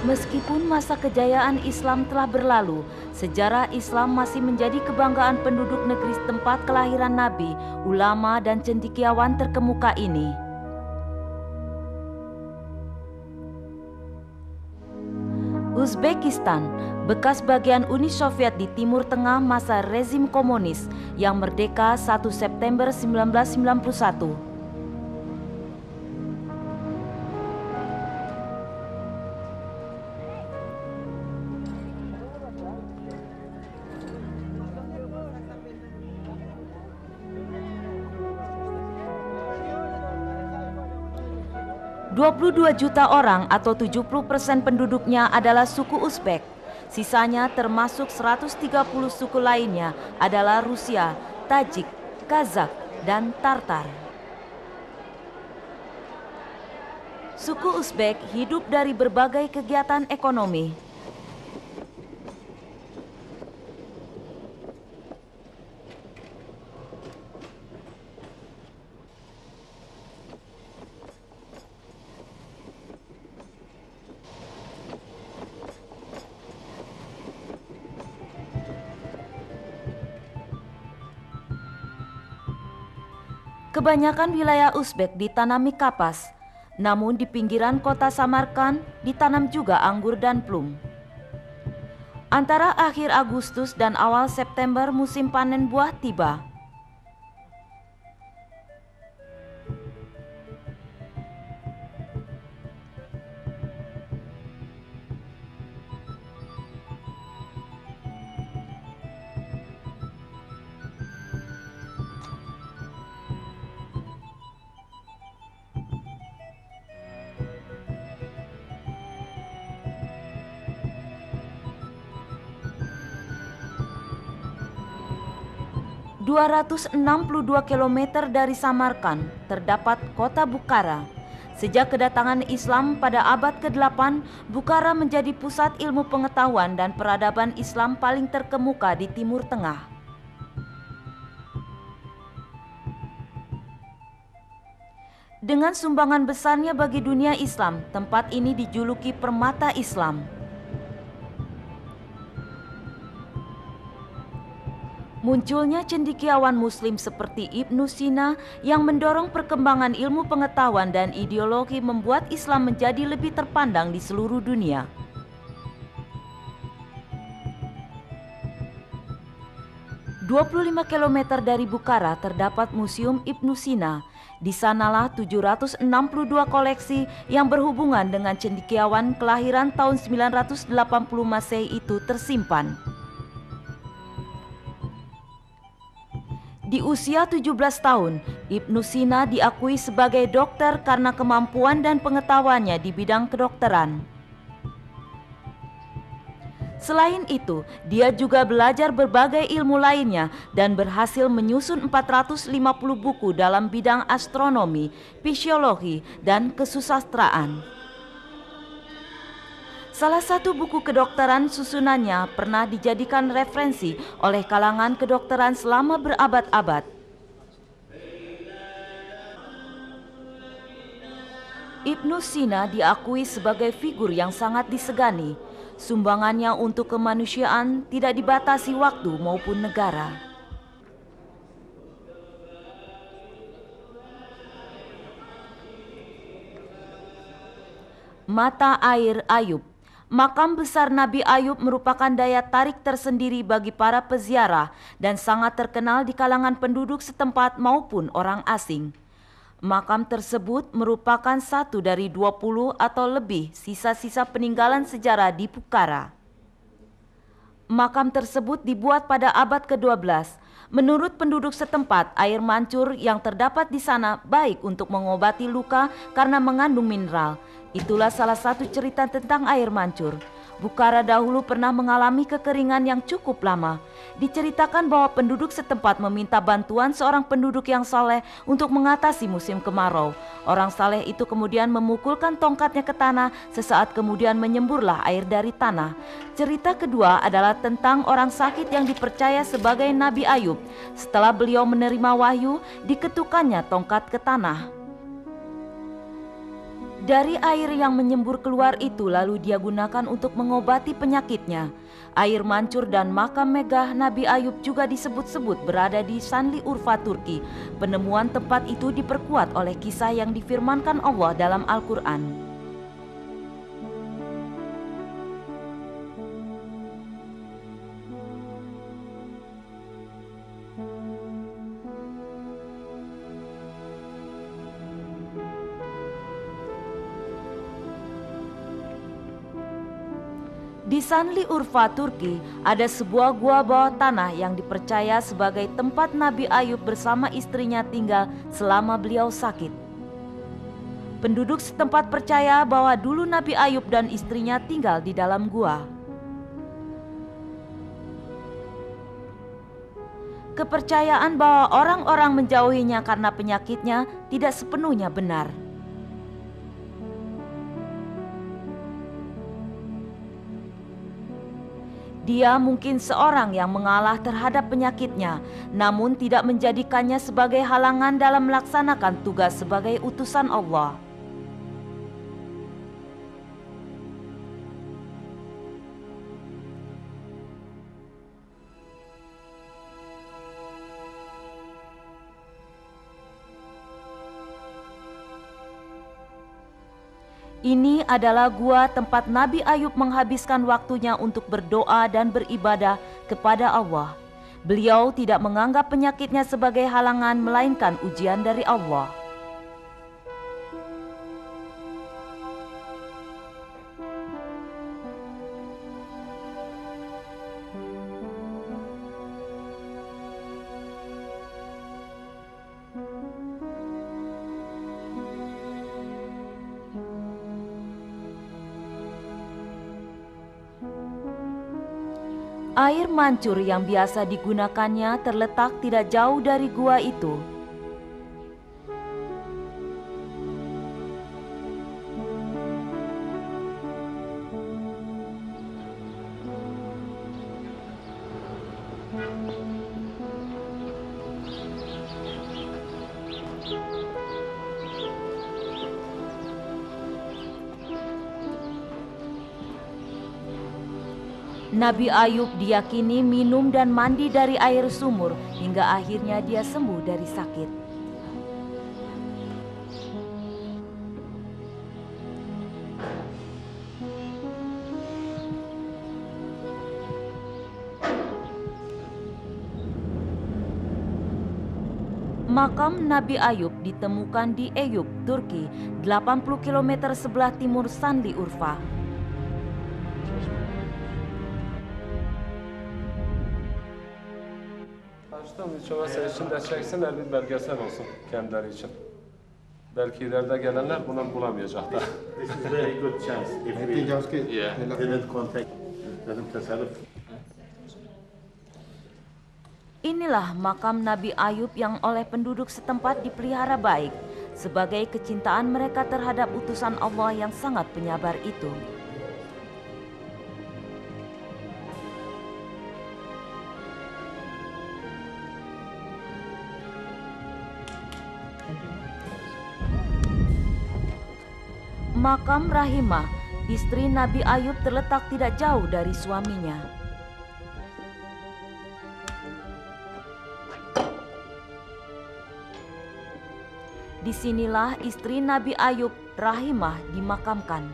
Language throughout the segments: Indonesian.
Meskipun masa kejayaan Islam telah berlalu, sejarah Islam masih menjadi kebanggaan penduduk negeri tempat kelahiran Nabi, ulama dan cendekiawan terkemuka ini. Uzbekistan, bekas bagian Uni Soviet di Timur Tengah masa rezim komunis yang merdeka 1 September 1991. 22 juta orang atau 70% penduduknya adalah suku Uzbek. Sisanya termasuk 130 suku lainnya adalah Rusia, Tajik, Kazakh, dan Tartar. Suku Uzbek hidup dari berbagai kegiatan ekonomi. Kebanyakan wilayah Uzbek ditanami kapas, namun di pinggiran kota Samarkand ditanam juga anggur dan plum. Antara akhir Agustus dan awal September musim panen buah tiba. ...262 km dari Samarkand terdapat kota Bukhara. Sejak kedatangan Islam pada abad ke-8, Bukhara menjadi pusat ilmu pengetahuan dan peradaban Islam paling terkemuka di Timur Tengah. Dengan sumbangan besarnya bagi dunia Islam, tempat ini dijuluki Permata Islam. Munculnya cendekiawan Muslim seperti Ibnu Sina yang mendorong perkembangan ilmu pengetahuan dan ideologi membuat Islam menjadi lebih terpandang di seluruh dunia. ...25 km dari Bukhara terdapat Museum Ibnu Sina. Di sanalah 762 koleksi yang berhubungan dengan cendekiawan kelahiran tahun 980 Masehi itu tersimpan. Di usia 17 tahun, Ibnu Sina diakui sebagai dokter karena kemampuan dan pengetahuannya di bidang kedokteran. Selain itu, dia juga belajar berbagai ilmu lainnya dan berhasil menyusun 450 buku dalam bidang astronomi, fisiologi, dan kesusastraan. Salah satu buku kedokteran susunannya pernah dijadikan referensi oleh kalangan kedokteran selama berabad-abad. Ibnu Sina diakui sebagai figur yang sangat disegani. Sumbangannya untuk kemanusiaan tidak dibatasi waktu maupun negara. Mata air Ayub. Makam besar Nabi Ayub merupakan daya tarik tersendiri bagi para peziarah dan sangat terkenal di kalangan penduduk setempat maupun orang asing. Makam tersebut merupakan satu dari 20 atau lebih sisa-sisa peninggalan sejarah di Bukhara. Makam tersebut dibuat pada abad ke-12. Menurut penduduk setempat, air mancur yang terdapat di sana baik untuk mengobati luka karena mengandung mineral. Itulah salah satu cerita tentang air mancur. Bukhara dahulu pernah mengalami kekeringan yang cukup lama. Diceritakan bahwa penduduk setempat meminta bantuan seorang penduduk yang saleh untuk mengatasi musim kemarau. Orang saleh itu kemudian memukulkan tongkatnya ke tanah, sesaat kemudian menyemburlah air dari tanah. Cerita kedua adalah tentang orang sakit yang dipercaya sebagai Nabi Ayub. Setelah beliau menerima wahyu, diketukannya tongkat ke tanah. Dari air yang menyembur keluar itu lalu dia gunakan untuk mengobati penyakitnya. Air mancur dan makam megah Nabi Ayub juga disebut-sebut berada di Sanli Urfa, Turki. Penemuan tempat itu diperkuat oleh kisah yang difirmankan Allah dalam Al-Quran. Di Sanli Urfa, Turki, ada sebuah gua bawah tanah yang dipercaya sebagai tempat Nabi Ayub bersama istrinya tinggal selama beliau sakit. Penduduk setempat percaya bahwa dulu Nabi Ayub dan istrinya tinggal di dalam gua. Kepercayaan bahwa orang-orang menjauhinya karena penyakitnya tidak sepenuhnya benar. Dia mungkin seorang yang mengalah terhadap penyakitnya, namun tidak menjadikannya sebagai halangan dalam melaksanakan tugas sebagai utusan Allah. Ini adalah gua tempat Nabi Ayub menghabiskan waktunya untuk berdoa dan beribadah kepada Allah. Beliau tidak menganggap penyakitnya sebagai halangan melainkan ujian dari Allah. Air mancur yang biasa digunakannya terletak tidak jauh dari gua itu. Nabi Ayub diyakini minum dan mandi dari air sumur hingga akhirnya dia sembuh dari sakit. Makam Nabi Ayub ditemukan di Eyüp, Turki, 80 km sebelah timur Sanli Urfa. Hiç olmazsa içinde çeksinler, bir belgesel olsun kendileri için. Belki ileride gelenler bunu bulamayacaklar. This is very good chance. If we didn't contact, doesn't tasarruf. Inilah makam Nabi Ayub yang oleh penduduk setempat dipelihara baik sebagai kecintaan mereka terhadap utusan Allah yang sangat penyabar itu. Makam Rahimah, istri Nabi Ayub, terletak tidak jauh dari suaminya. Disinilah istri Nabi Ayub, Rahimah, dimakamkan.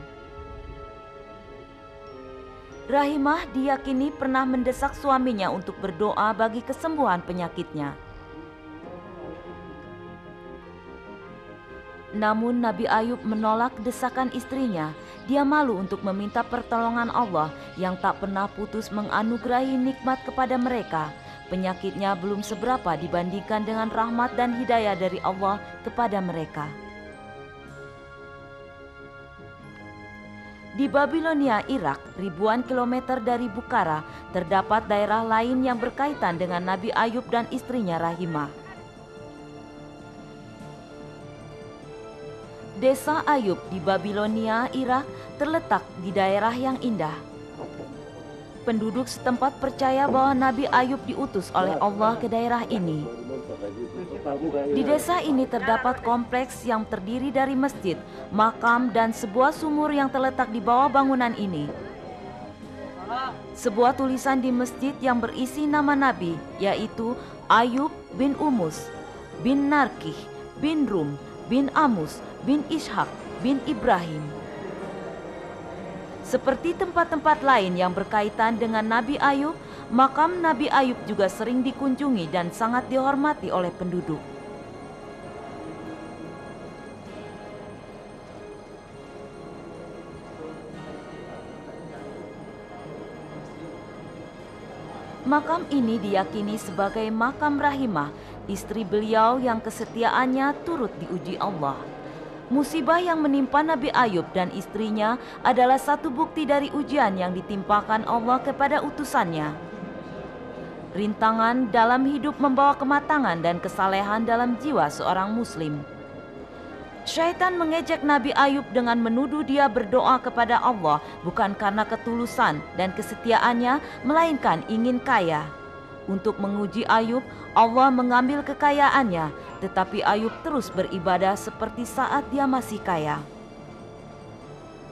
Rahimah diyakini pernah mendesak suaminya untuk berdoa bagi kesembuhan penyakitnya. Namun Nabi Ayub menolak desakan istrinya. Dia malu untuk meminta pertolongan Allah yang tak pernah putus menganugerahi nikmat kepada mereka. Penyakitnya belum seberapa dibandingkan dengan rahmat dan hidayah dari Allah kepada mereka. Di Babilonia, Irak, ribuan kilometer dari Bukhara, terdapat daerah lain yang berkaitan dengan Nabi Ayub dan istrinya Rahimah. Desa Ayub di Babilonia, Irak, terletak di daerah yang indah. Penduduk setempat percaya bahwa Nabi Ayub diutus oleh Allah ke daerah ini. Di desa ini terdapat kompleks yang terdiri dari masjid, makam, dan sebuah sumur yang terletak di bawah bangunan ini. Sebuah tulisan di masjid yang berisi nama Nabi, yaitu Ayub bin Umus, bin Narkih, bin Rum, bin Amus, bin Ishak, bin Ibrahim. Seperti tempat-tempat lain yang berkaitan dengan Nabi Ayub, makam Nabi Ayub juga sering dikunjungi dan sangat dihormati oleh penduduk. Makam ini diyakini sebagai makam Rahimah, istri beliau yang kesetiaannya turut diuji Allah. Musibah yang menimpa Nabi Ayub dan istrinya adalah satu bukti dari ujian yang ditimpakan Allah kepada utusannya. Rintangan dalam hidup membawa kematangan dan kesalehan dalam jiwa seorang muslim. Syaitan mengejek Nabi Ayub dengan menuduh dia berdoa kepada Allah bukan karena ketulusan dan kesetiaannya, melainkan ingin kaya. Untuk menguji Ayub, Allah mengambil kekayaannya, tetapi Ayub terus beribadah seperti saat dia masih kaya.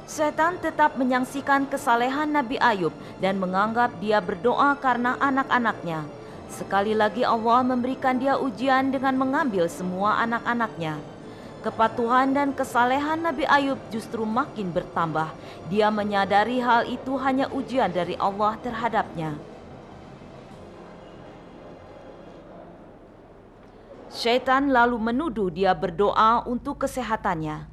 Setan tetap menyaksikan kesalehan Nabi Ayub dan menganggap dia berdoa karena anak-anaknya. Sekali lagi Allah memberikan dia ujian dengan mengambil semua anak-anaknya. Kepatuhan dan kesalehan Nabi Ayub justru makin bertambah. Dia menyadari hal itu hanya ujian dari Allah terhadapnya. Syaitan lalu menuduh dia berdoa untuk kesehatannya.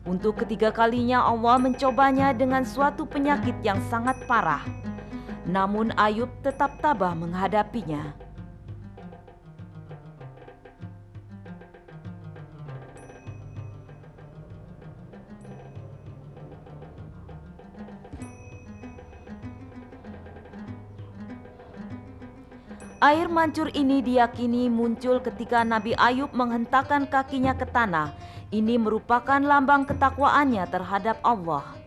Untuk ketiga kalinya Allah mencobanya dengan suatu penyakit yang sangat parah. Namun Ayub tetap tabah menghadapinya. Air mancur ini diyakini muncul ketika Nabi Ayub menghentakkan kakinya ke tanah. Ini merupakan lambang ketakwaannya terhadap Allah.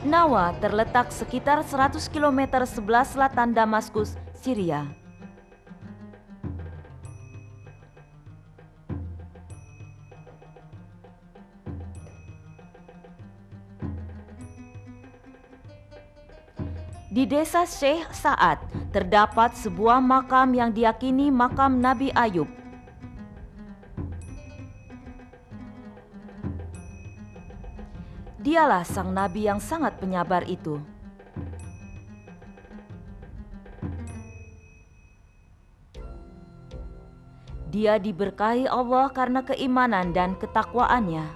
Nawa terletak sekitar 100 km sebelah selatan Damaskus, Syria. Di desa Syekh Sa'ad terdapat sebuah makam yang diyakini makam Nabi Ayub. Dialah sang nabi yang sangat penyabar itu. Dia diberkahi Allah karena keimanan dan ketakwaannya.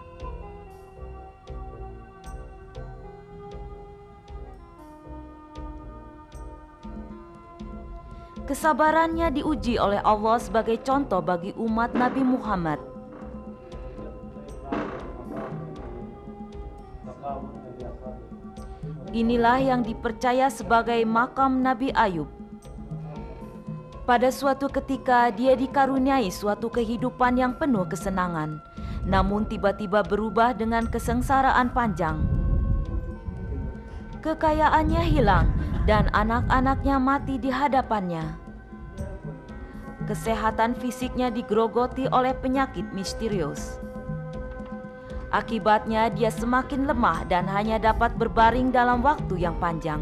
Kesabarannya diuji oleh Allah sebagai contoh bagi umat Nabi Muhammad. Inilah yang dipercaya sebagai makam Nabi Ayub. Pada suatu ketika dia dikaruniai suatu kehidupan yang penuh kesenangan, namun tiba-tiba berubah dengan kesengsaraan panjang. Kekayaannya hilang dan anak-anaknya mati di hadapannya. Kesehatan fisiknya digerogoti oleh penyakit misterius. Akibatnya dia semakin lemah dan hanya dapat berbaring dalam waktu yang panjang.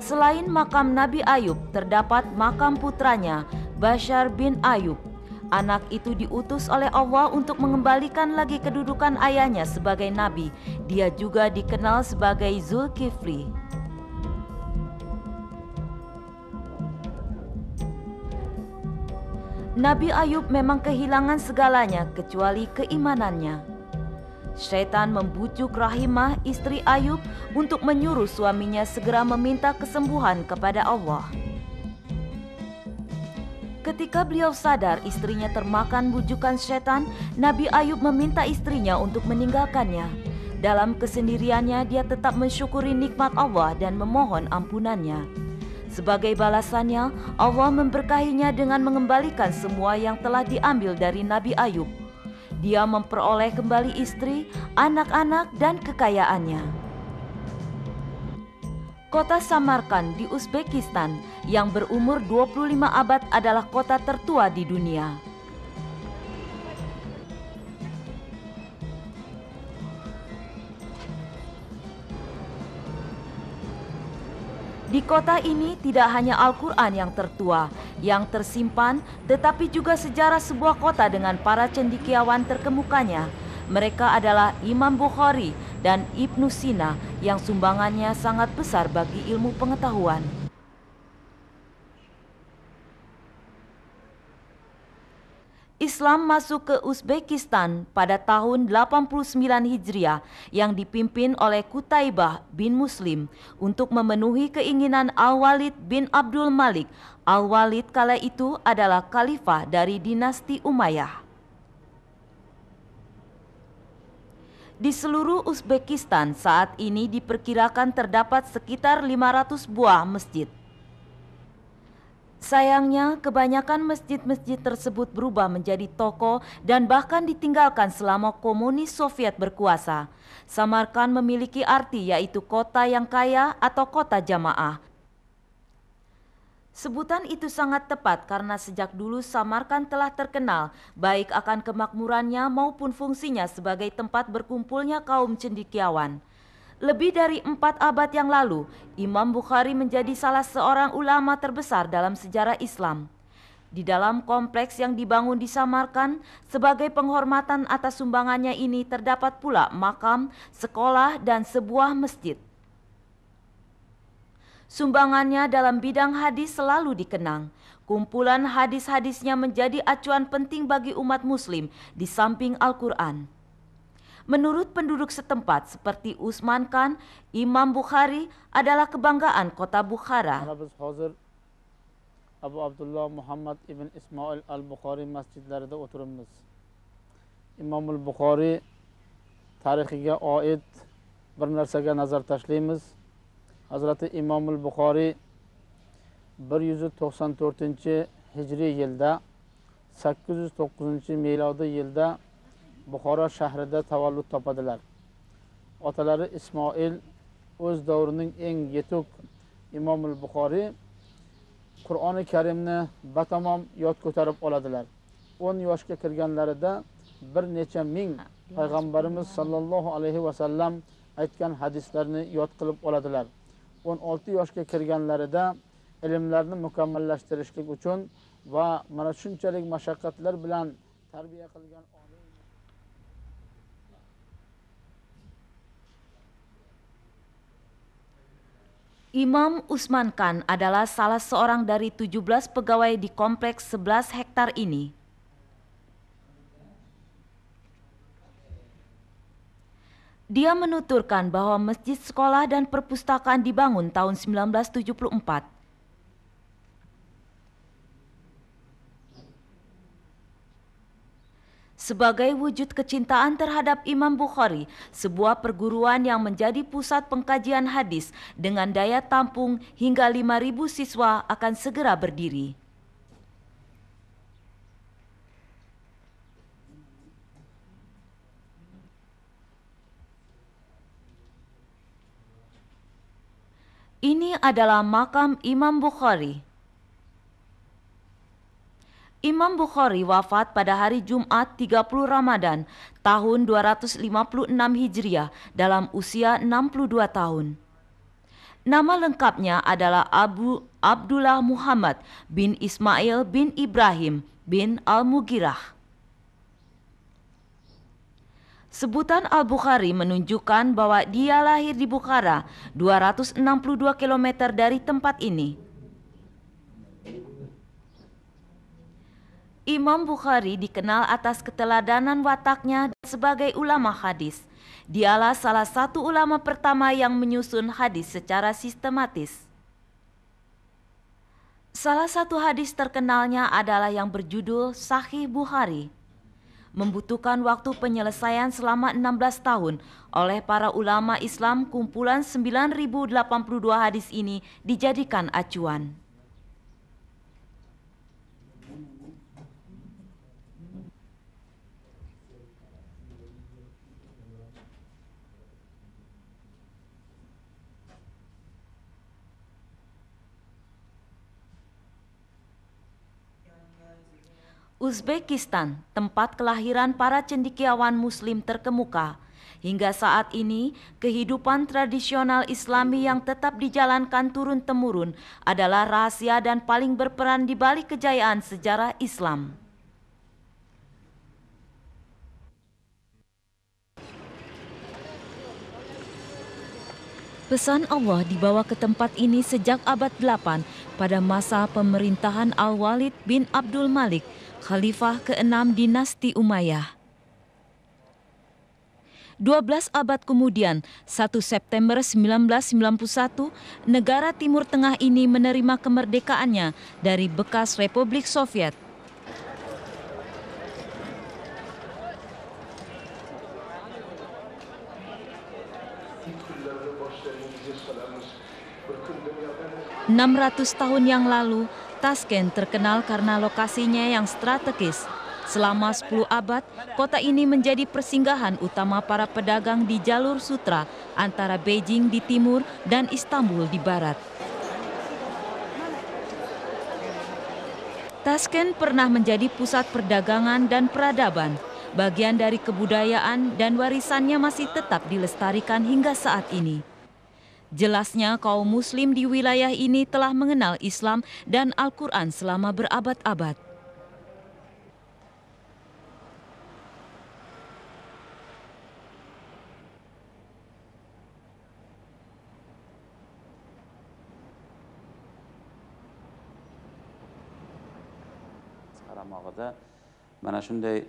Selain makam Nabi Ayub, terdapat makam putranya, Bashar bin Ayub. Anak itu diutus oleh Allah untuk mengembalikan lagi kedudukan ayahnya sebagai nabi. Dia juga dikenal sebagai Zulkifli. Nabi Ayub memang kehilangan segalanya kecuali keimanannya. Syaitan membujuk Rahimah, istri Ayub, untuk menyuruh suaminya segera meminta kesembuhan kepada Allah. Ketika beliau sadar istrinya termakan bujukan syaitan, Nabi Ayub meminta istrinya untuk meninggalkannya. Dalam kesendiriannya, dia tetap mensyukuri nikmat Allah dan memohon ampunannya. Sebagai balasannya, Allah memberkahinya dengan mengembalikan semua yang telah diambil dari Nabi Ayub. Dia memperoleh kembali istri, anak-anak, dan kekayaannya. Kota Samarkand di Uzbekistan yang berumur 25 abad adalah kota tertua di dunia. Di kota ini tidak hanya Al-Quran yang tertua, yang tersimpan, tetapi juga sejarah sebuah kota dengan para cendekiawan terkemukanya. Mereka adalah Imam Bukhari dan Ibnu Sina yang sumbangannya sangat besar bagi ilmu pengetahuan. Islam masuk ke Uzbekistan pada tahun 89 Hijriah yang dipimpin oleh Qutaibah bin Muslim untuk memenuhi keinginan Al-Walid bin Abdul Malik. Al-Walid kala itu adalah khalifah dari dinasti Umayyah. Di seluruh Uzbekistan saat ini diperkirakan terdapat sekitar 500 buah masjid. Sayangnya, kebanyakan masjid-masjid tersebut berubah menjadi toko dan bahkan ditinggalkan selama komunis Soviet berkuasa. Samarkand memiliki arti yaitu kota yang kaya atau kota jamaah. Sebutan itu sangat tepat karena sejak dulu Samarkand telah terkenal baik akan kemakmurannya maupun fungsinya sebagai tempat berkumpulnya kaum cendekiawan. Lebih dari 4 abad yang lalu, Imam Bukhari menjadi salah seorang ulama terbesar dalam sejarah Islam. Di dalam kompleks yang dibangun di Samarkand, sebagai penghormatan atas sumbangannya ini terdapat pula makam, sekolah, dan sebuah masjid. Sumbangannya dalam bidang hadis selalu dikenang. Kumpulan hadis-hadisnya menjadi acuan penting bagi umat muslim di samping Al-Quran. Menurut penduduk setempat seperti Usman Khan, Imam Bukhari adalah kebanggaan kota Bukhara. Biz hozir Abu Abdullah Muhammad ibn Ismail al-Bukhari masjidlarida o'tiribmiz. Imom al-Bukhari tarixiga oid bir narsaga nazar tashlaymiz. Hazrati Imom al-Bukhari 194-hijriy yilda 809-milodiy yilda Buxoro shahrida tavallud topadilar. Otalari Ismoil o'z davrining eng yetuk Imom al-Buxori Qur'oni Karimni batamom yod ko'tarib oladilar. 10 yoshga kirganlarida bir necha ming payg'ambarimiz sallallohu alayhi va sallam aytgan hadislarni yod qilib oladilar. 16 yoshga kirganlarida ilmlarni mukammallashtirishlik uchun va mana shunchalik mashaqqatlar bilan tarbiya qilgan Imam Usman Khan adalah salah seorang dari 17 pegawai di kompleks 11 hektar ini. Dia menuturkan bahwa masjid, sekolah, dan perpustakaan dibangun tahun 1974. Sebagai wujud kecintaan terhadap Imam Bukhari, sebuah perguruan yang menjadi pusat pengkajian hadis dengan daya tampung hingga 5.000 siswa akan segera berdiri. Ini adalah makam Imam Bukhari. Imam Bukhari wafat pada hari Jumat 30 Ramadan tahun 256 Hijriah dalam usia 62 tahun. Nama lengkapnya adalah Abdullah Muhammad bin Ismail bin Ibrahim bin Al-Mughirah. Sebutan Al-Bukhari menunjukkan bahwa dia lahir di Bukhara, 262 km dari tempat ini. Imam Bukhari dikenal atas keteladanan wataknya sebagai ulama hadis. Dialah salah satu ulama pertama yang menyusun hadis secara sistematis. Salah satu hadis terkenalnya adalah yang berjudul Sahih Bukhari. Membutuhkan waktu penyelesaian selama 16 tahun oleh para ulama Islam, kumpulan 9.082 hadis ini dijadikan acuan. Uzbekistan, tempat kelahiran para cendekiawan Muslim terkemuka. Hingga saat ini, kehidupan tradisional Islami yang tetap dijalankan turun-temurun adalah rahasia dan paling berperan di balik kejayaan sejarah Islam. Pesan Allah dibawa ke tempat ini sejak abad 8 pada masa pemerintahan Al-Walid bin Abdul Malik, Khalifah ke-6 dinasti Umayyah. 12 abad kemudian, 1 September 1991, negara Timur Tengah ini menerima kemerdekaannya dari bekas Republik Soviet. ...600 tahun yang lalu, Tashkent terkenal karena lokasinya yang strategis. Selama 10 abad, kota ini menjadi persinggahan utama para pedagang di jalur sutra antara Beijing di timur dan Istanbul di barat. Tashkent pernah menjadi pusat perdagangan dan peradaban. Bagian dari kebudayaan dan warisannya masih tetap dilestarikan hingga saat ini. Jelasnya kaum Muslim di wilayah ini telah mengenal Islam dan Al-Quran selama berabad-abad. Qaramog'ida mana shunday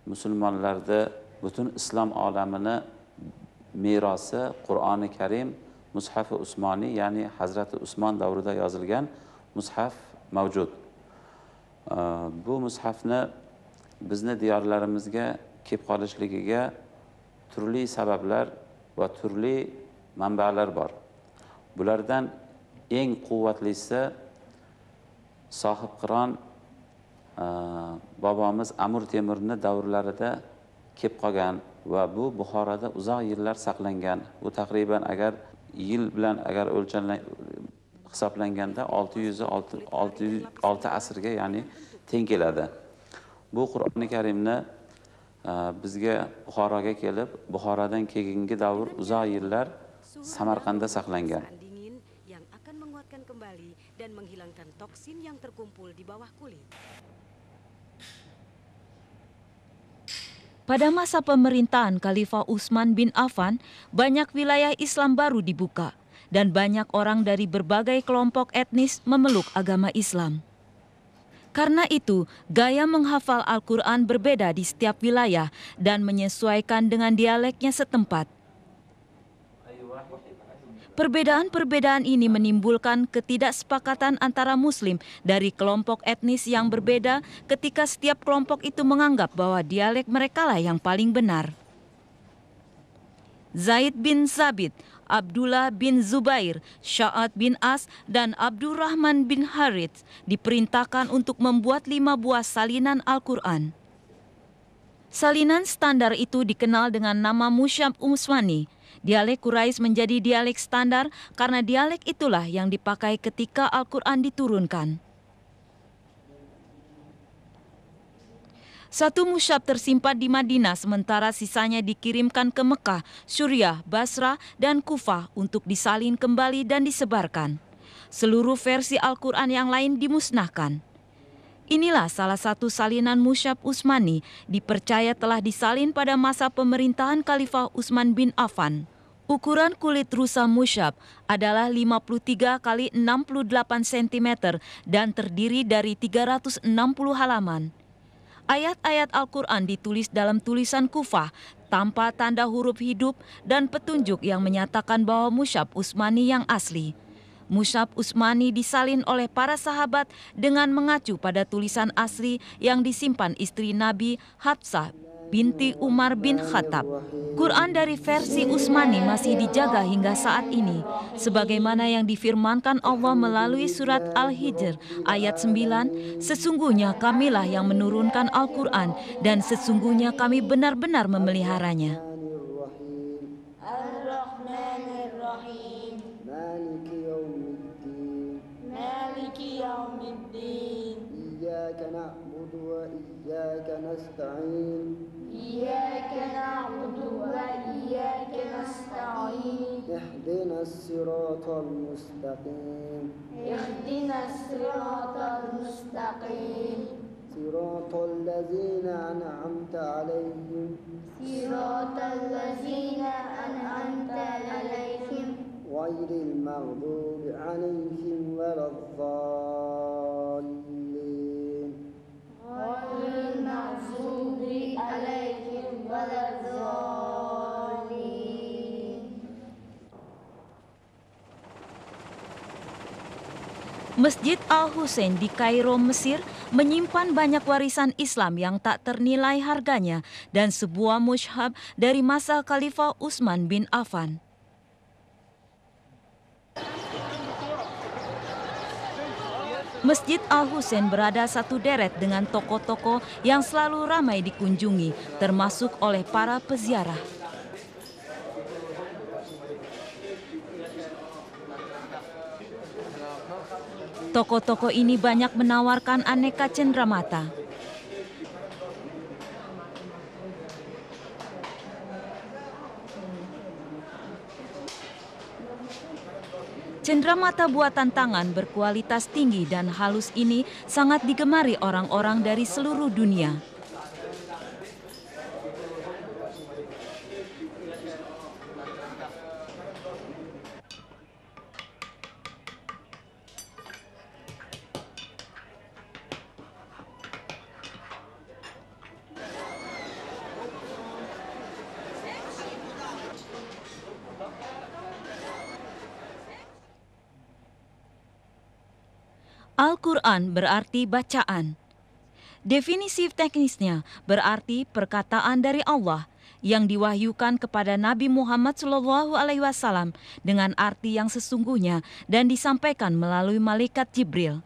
musulmonlarda butun islom olamini merosi Qur'oni Karim Mushaf-i Usmoniy, ya'ni Hazrati Usmon davrida yozilgan mushaf mavjud. Bu mushafni bizni diyorlarimizga kelib qolishligiga turli sabablar va turli manbalar bor. Bulardan eng quvvatlisi sohibqiron bobomiz Amir Temurning davrlarida kelib qolgan va bu Buxoroda uzoq yillar saqlangan. Bu taqriban agar yil bilan agar hisoblanganda 606 asrga, ya'ni teng keladi. Bu Qur'oni Karimni bizga Buxoroga kelib, Buxorodan keyingi davr uzoq yillar Samarqandda saqlangan. Dingin yang akan menguatkan kembali dan menghilangkan toksin yang terkumpul di bawah kulit. Pada masa pemerintahan Khalifah Utsman bin Affan, banyak wilayah Islam baru dibuka dan banyak orang dari berbagai kelompok etnis memeluk agama Islam. Karena itu, gaya menghafal Al-Quran berbeda di setiap wilayah dan menyesuaikan dengan dialeknya setempat. Perbedaan-perbedaan ini menimbulkan ketidaksepakatan antara Muslim dari kelompok etnis yang berbeda ketika setiap kelompok itu menganggap bahwa dialek merekalah yang paling benar. Zaid bin Sabit, Abdullah bin Zubair, Sya'ad bin As, dan Abdurrahman bin Harits diperintahkan untuk membuat 5 buah salinan Al-Quran. Salinan standar itu dikenal dengan nama Mushaf Usmani. Dialek Quraisy menjadi dialek standar karena dialek itulah yang dipakai ketika Al-Quran diturunkan. Satu mushaf tersimpan di Madinah sementara sisanya dikirimkan ke Mekah, Suriah, Basrah, dan Kufah untuk disalin kembali dan disebarkan. Seluruh versi Al-Quran yang lain dimusnahkan. Inilah salah satu salinan mushaf Utsmani dipercaya telah disalin pada masa pemerintahan Khalifah Utsman bin Affan. Ukuran kulit rusa mushaf adalah 53 x 68 cm dan terdiri dari 360 halaman. Ayat-ayat Al-Quran ditulis dalam tulisan kufah tanpa tanda huruf hidup dan petunjuk yang menyatakan bahwa mushaf Utsmani yang asli. Mushaf Utsmani disalin oleh para sahabat dengan mengacu pada tulisan asli yang disimpan istri Nabi Hafsah binti Umar bin Khattab. Quran dari versi Utsmani masih dijaga hingga saat ini, sebagaimana yang difirmankan Allah melalui surat Al-Hijr ayat 9, sesungguhnya kamilah yang menurunkan Al-Quran dan sesungguhnya kami benar-benar memeliharanya. وإياك نستعين إياك نعبد وإياك نستعين اهدنا الصراط المستقيم اهدنا الصراط المستقيم صراط الذين أنعمت عليهم صراط الذين أنعمت عليهم غير المغضوب عليهم ولا الضالين Masjid Al-Husain di Kairo, Mesir menyimpan banyak warisan Islam yang tak ternilai harganya dan sebuah mushaf dari masa Khalifah Utsman bin Affan. Masjid Al-Husain berada satu deret dengan toko-toko yang selalu ramai dikunjungi, termasuk oleh para peziarah. Toko-toko ini banyak menawarkan aneka cenderamata. Cenderamata buatan tangan berkualitas tinggi dan halus ini sangat digemari orang-orang dari seluruh dunia. Al-Quran berarti bacaan. Definisi teknisnya berarti perkataan dari Allah yang diwahyukan kepada Nabi Muhammad SAW dengan arti yang sesungguhnya dan disampaikan melalui malaikat Jibril.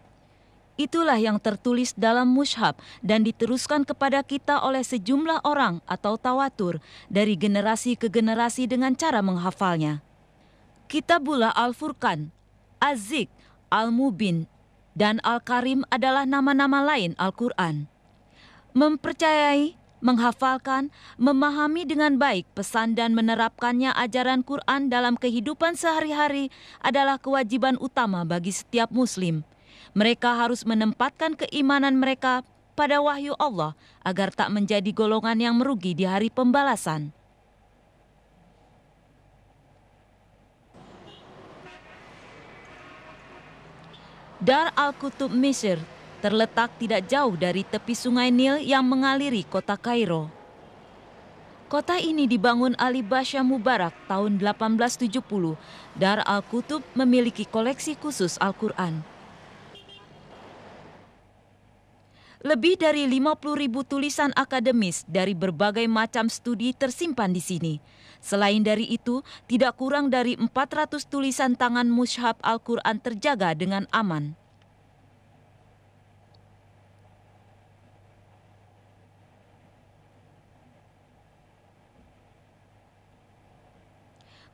Itulah yang tertulis dalam mushaf dan diteruskan kepada kita oleh sejumlah orang atau tawatur dari generasi ke generasi dengan cara menghafalnya. Kitabullah Al-Furqan, Az-Zik, Al-Mubin, dan Al-Karim adalah nama-nama lain Al-Quran. Mempercayai, menghafalkan, memahami dengan baik pesan dan menerapkannya ajaran Quran dalam kehidupan sehari-hari adalah kewajiban utama bagi setiap muslim. Mereka harus menempatkan keimanan mereka pada wahyu Allah agar tak menjadi golongan yang merugi di hari pembalasan. Dar Al-Kutub Mesir terletak tidak jauh dari tepi sungai Nil yang mengaliri kota Kairo. Kota ini dibangun Ali Basha Mubarak tahun 1870. Dar Al-Kutub memiliki koleksi khusus Al-Quran. Lebih dari 50.000 tulisan akademis dari berbagai macam studi tersimpan di sini. Selain dari itu, tidak kurang dari 400 tulisan tangan mushaf Al-Quran terjaga dengan aman.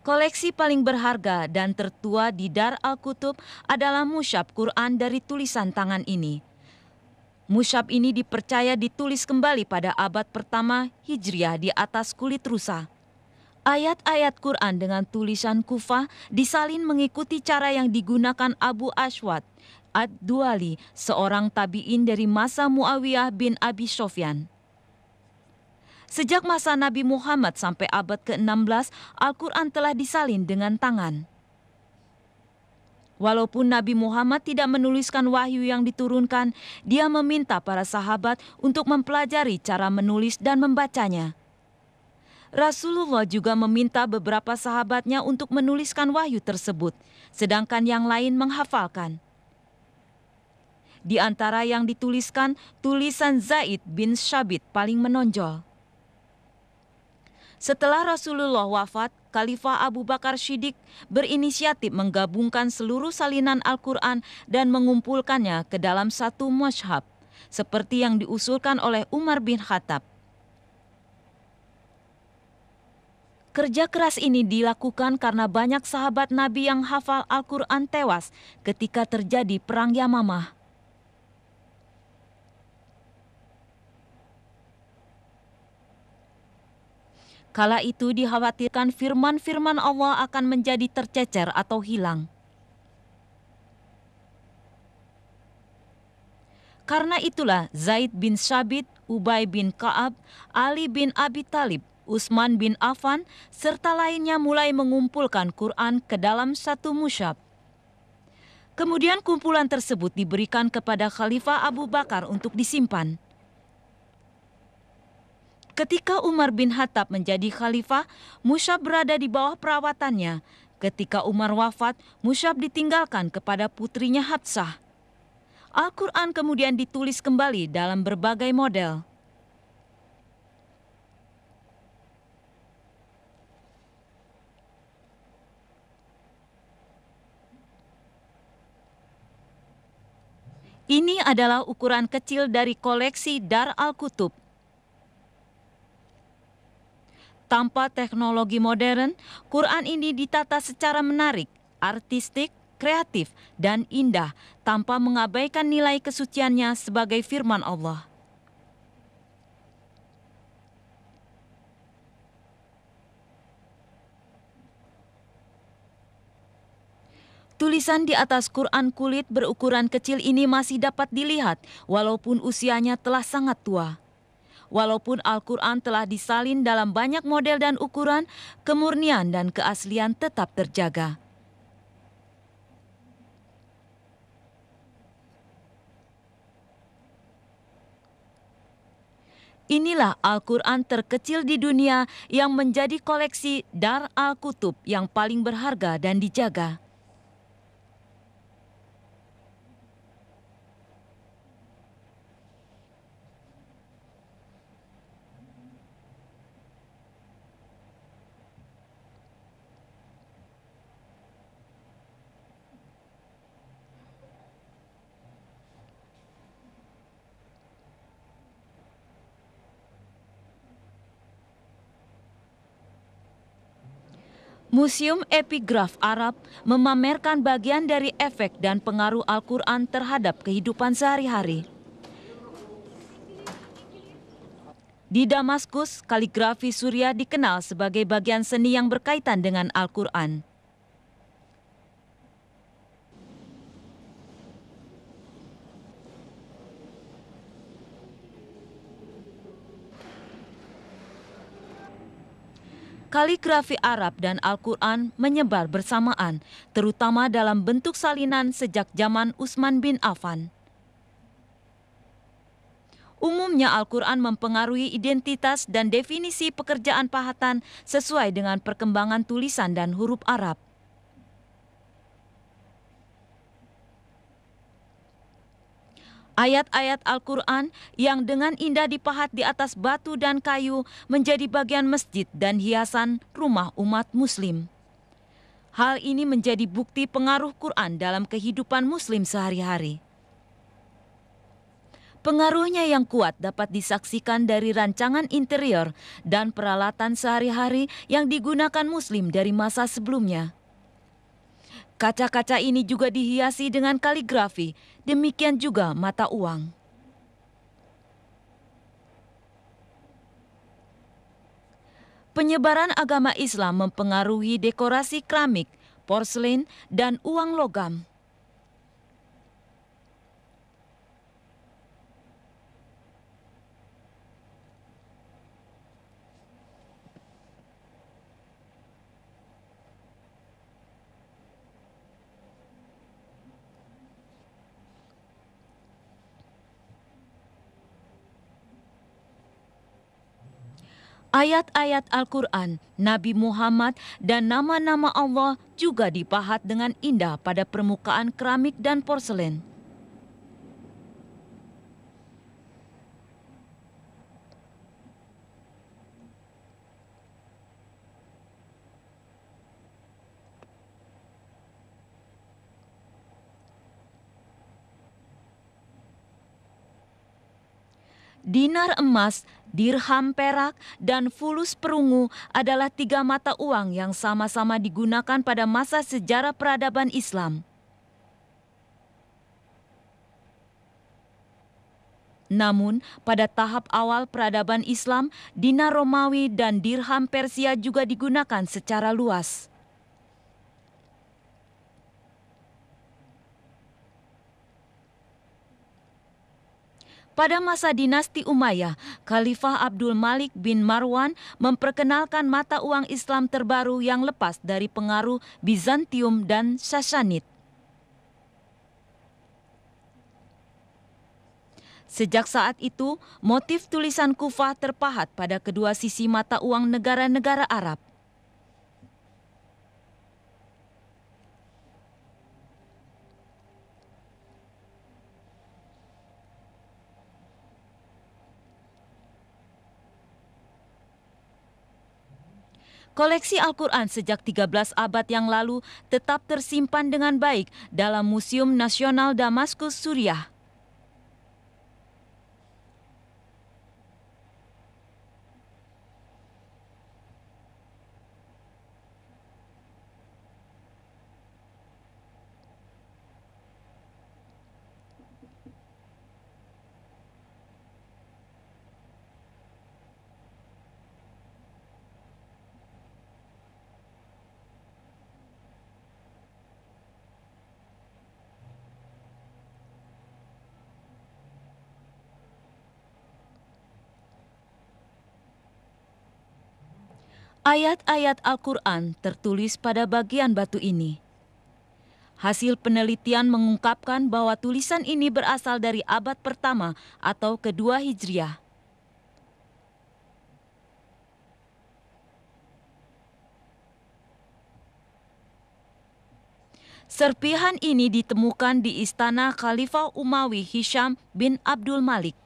Koleksi paling berharga dan tertua di Dar Al-Kutub adalah mushaf Quran dari tulisan tangan ini. Mushaf ini dipercaya ditulis kembali pada abad pertama Hijriah di atas kulit rusa. Ayat-ayat Quran dengan tulisan kufah disalin mengikuti cara yang digunakan Abu Ashwad Ad-Duali, seorang tabi'in dari masa Muawiyah bin Abi Sufyan. Sejak masa Nabi Muhammad sampai abad ke-16, Al-Quran telah disalin dengan tangan. Walaupun Nabi Muhammad tidak menuliskan wahyu yang diturunkan, dia meminta para sahabat untuk mempelajari cara menulis dan membacanya. Rasulullah juga meminta beberapa sahabatnya untuk menuliskan wahyu tersebut, sedangkan yang lain menghafalkan. Di antara yang dituliskan, tulisan Zaid bin Thabit paling menonjol. Setelah Rasulullah wafat, Khalifah Abu Bakar Shiddiq berinisiatif menggabungkan seluruh salinan Al-Quran dan mengumpulkannya ke dalam satu mushaf, seperti yang diusulkan oleh Umar bin Khattab. Kerja keras ini dilakukan karena banyak sahabat Nabi yang hafal Al-Quran tewas ketika terjadi Perang Yamamah. Kala itu dikhawatirkan firman-firman Allah akan menjadi tercecer atau hilang. Karena itulah Zaid bin Thabit, Ubay bin Ka'ab, Ali bin Abi Thalib, Utsman bin Affan, serta lainnya mulai mengumpulkan Quran ke dalam satu mushaf. Kemudian kumpulan tersebut diberikan kepada Khalifah Abu Bakar untuk disimpan. Ketika Umar bin Khattab menjadi khalifah, mushaf berada di bawah perawatannya. Ketika Umar wafat, mushaf ditinggalkan kepada putrinya Hafsah. Al-Quran kemudian ditulis kembali dalam berbagai model. Ini adalah ukuran kecil dari koleksi Dar Al-Kutub. Tanpa teknologi modern, Quran ini ditata secara menarik, artistik, kreatif, dan indah tanpa mengabaikan nilai kesuciannya sebagai firman Allah. Tulisan di atas Quran kulit berukuran kecil ini masih dapat dilihat walaupun usianya telah sangat tua. Walaupun Al-Quran telah disalin dalam banyak model dan ukuran, kemurnian dan keaslian tetap terjaga. Inilah Al-Quran terkecil di dunia yang menjadi koleksi Dar Al-Kutub yang paling berharga dan dijaga. Museum Epigraf Arab memamerkan bagian dari efek dan pengaruh Al-Quran terhadap kehidupan sehari-hari. Di Damaskus, kaligrafi Surya dikenal sebagai bagian seni yang berkaitan dengan Al-Quran. Kaligrafi Arab dan Al-Quran menyebar bersamaan, terutama dalam bentuk salinan sejak zaman Utsman bin Affan. Umumnya Al-Quran mempengaruhi identitas dan definisi pekerjaan pahatan sesuai dengan perkembangan tulisan dan huruf Arab. Ayat-ayat Al-Quran yang dengan indah dipahat di atas batu dan kayu menjadi bagian masjid dan hiasan rumah umat muslim. Hal ini menjadi bukti pengaruh Quran dalam kehidupan muslim sehari-hari. Pengaruhnya yang kuat dapat disaksikan dari rancangan interior dan peralatan sehari-hari yang digunakan muslim dari masa sebelumnya. Kaca-kaca ini juga dihiasi dengan kaligrafi, demikian juga mata uang. Penyebaran agama Islam mempengaruhi dekorasi keramik, porselen, dan uang logam. Ayat-ayat Al-Quran, Nabi Muhammad, dan nama-nama Allah juga dipahat dengan indah pada permukaan keramik dan porselen. Dinar emas, dirham perak, dan fulus perunggu adalah 3 mata uang yang sama-sama digunakan pada masa sejarah peradaban Islam. Namun, pada tahap awal peradaban Islam, dinar Romawi dan dirham Persia juga digunakan secara luas. Pada masa dinasti Umayyah, Khalifah Abdul Malik bin Marwan memperkenalkan mata uang Islam terbaru yang lepas dari pengaruh Bizantium dan Sassanid. Sejak saat itu, motif tulisan Kufah terpahat pada kedua sisi mata uang negara-negara Arab. Koleksi Al-Quran sejak 13 abad yang lalu tetap tersimpan dengan baik dalam Museum Nasional Damaskus, Suriah. Ayat-ayat Al-Quran tertulis pada bagian batu ini. Hasil penelitian mengungkapkan bahwa tulisan ini berasal dari abad pertama atau kedua Hijriah. Serpihan ini ditemukan di istana Khalifah Umawi Hisham bin Abdul Malik.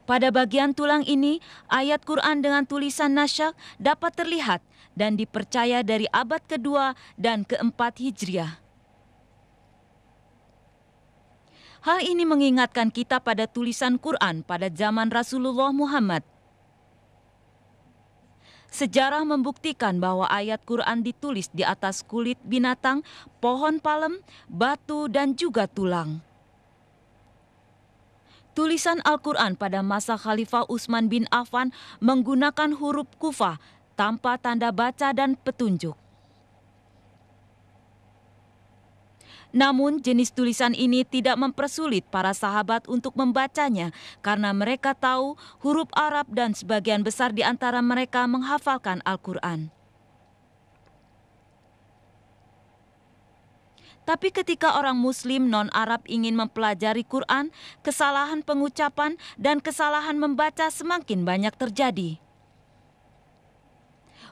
Pada bagian tulang ini, ayat Quran dengan tulisan nasyak dapat terlihat dan dipercaya dari abad kedua dan keempat Hijriah. Hal ini mengingatkan kita pada tulisan Quran pada zaman Rasulullah Muhammad. Sejarah membuktikan bahwa ayat Quran ditulis di atas kulit binatang, pohon palem, batu, dan juga tulang. Tulisan Al-Quran pada masa Khalifah Utsman bin Affan menggunakan huruf Kufah tanpa tanda baca dan petunjuk. Namun jenis tulisan ini tidak mempersulit para sahabat untuk membacanya karena mereka tahu huruf Arab dan sebagian besar di antara mereka menghafalkan Al-Quran. Tapi ketika orang Muslim non-Arab ingin mempelajari Quran, kesalahan pengucapan dan kesalahan membaca semakin banyak terjadi.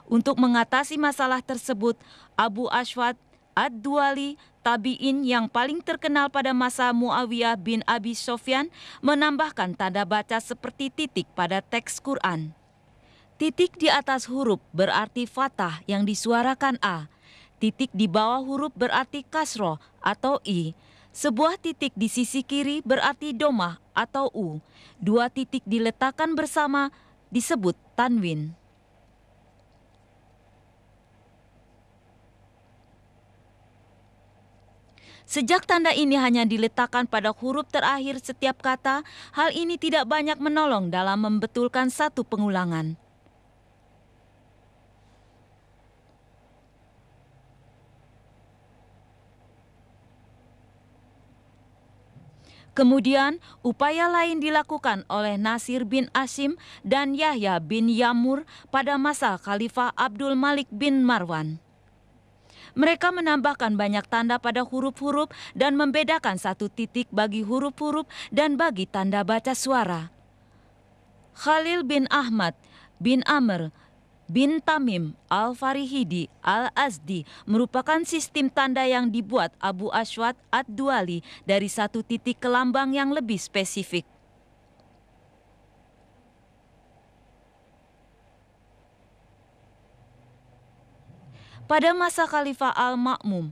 Untuk mengatasi masalah tersebut, Abu Ashwad Ad-Duwali, tabi'in yang paling terkenal pada masa Muawiyah bin Abi Sufyan, menambahkan tanda baca seperti titik pada teks Quran. Titik di atas huruf berarti fathah yang disuarakan A. Titik di bawah huruf berarti kasroh atau I. Sebuah titik di sisi kiri berarti domah atau U. 2 titik diletakkan bersama disebut tanwin. Sejak tanda ini hanya diletakkan pada huruf terakhir setiap kata, hal ini tidak banyak menolong dalam membetulkan satu pengulangan. Kemudian, upaya lain dilakukan oleh Nasir bin Asim dan Yahya bin Yamur pada masa Khalifah Abdul Malik bin Marwan. Mereka menambahkan banyak tanda pada huruf-huruf dan membedakan satu titik bagi huruf-huruf dan bagi tanda baca suara. Khalil bin Ahmad bin Amr bin Tamim Al-Farihidi Al-Azdi merupakan sistem tanda yang dibuat Abu Ashwad Ad-Duali dari satu titik ke lambang yang lebih spesifik. Pada masa Khalifah Al-Ma'mum,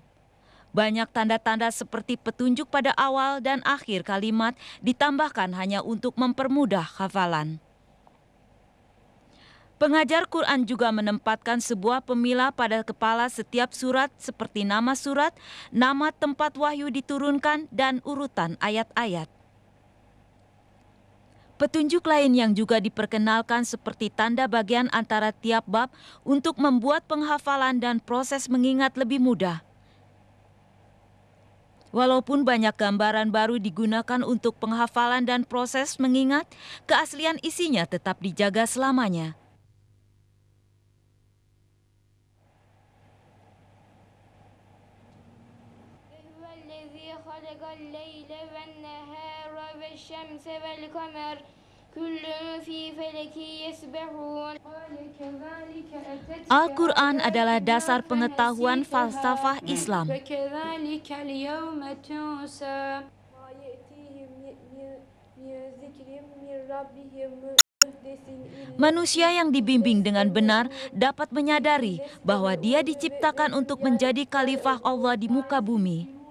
banyak tanda-tanda seperti petunjuk pada awal dan akhir kalimat ditambahkan hanya untuk mempermudah hafalan. Pengajar Quran juga menempatkan sebuah pemilah pada kepala setiap surat seperti nama surat, nama tempat wahyu diturunkan, dan urutan ayat-ayat. Petunjuk lain yang juga diperkenalkan seperti tanda bagian antara tiap bab untuk membuat penghafalan dan proses mengingat lebih mudah. Walaupun banyak gambaran baru digunakan untuk penghafalan dan proses mengingat, keaslian isinya tetap dijaga selamanya. Al-Quran adalah dasar pengetahuan falsafah Islam. Manusia yang dibimbing dengan benar dapat menyadari bahwa dia diciptakan untuk menjadi khalifah Allah di muka bumi.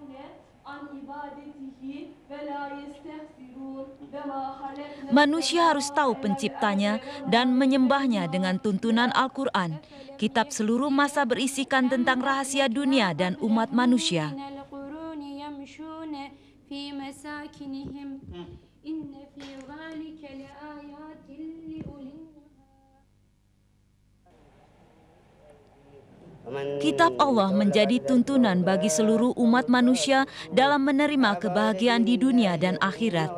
Manusia harus tahu penciptanya dan menyembahnya dengan tuntunan Al-Quran. Kitab seluruh masa berisikan tentang rahasia dunia dan umat manusia. Kitab Allah menjadi tuntunan bagi seluruh umat manusia dalam menerima kebahagiaan di dunia dan akhirat.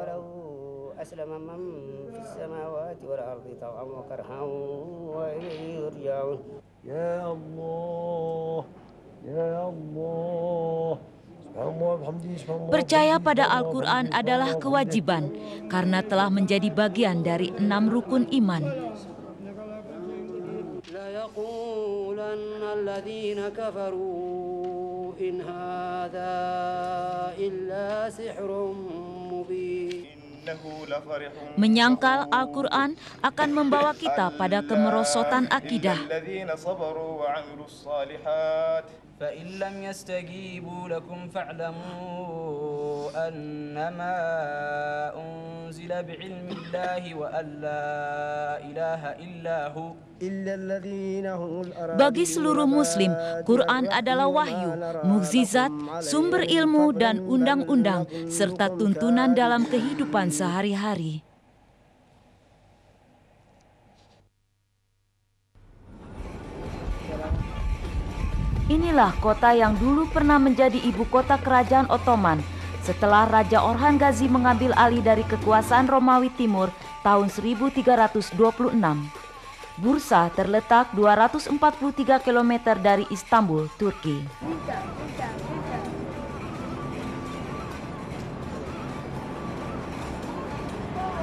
Ya Allah, ya Allah. Percaya pada Al-Quran adalah kewajiban karena telah menjadi bagian dari 6 rukun iman. Menyangkal Al-Quran akan membawa kita pada kemerosotan akidah. فإن لم يستجيبوا لكم فاعلموا أنما أنزل بعلم الله وأن لا إله إلا هو. Bagi seluruh muslim, Quran adalah wahyu, mukjizat, sumber ilmu dan undang-undang serta tuntunan dalam kehidupan sehari-hari. Inilah kota yang dulu pernah menjadi ibu kota kerajaan Ottoman setelah Raja Orhan Gazi mengambil alih dari kekuasaan Romawi Timur tahun 1326. Bursa terletak 243 km dari Istanbul, Turki.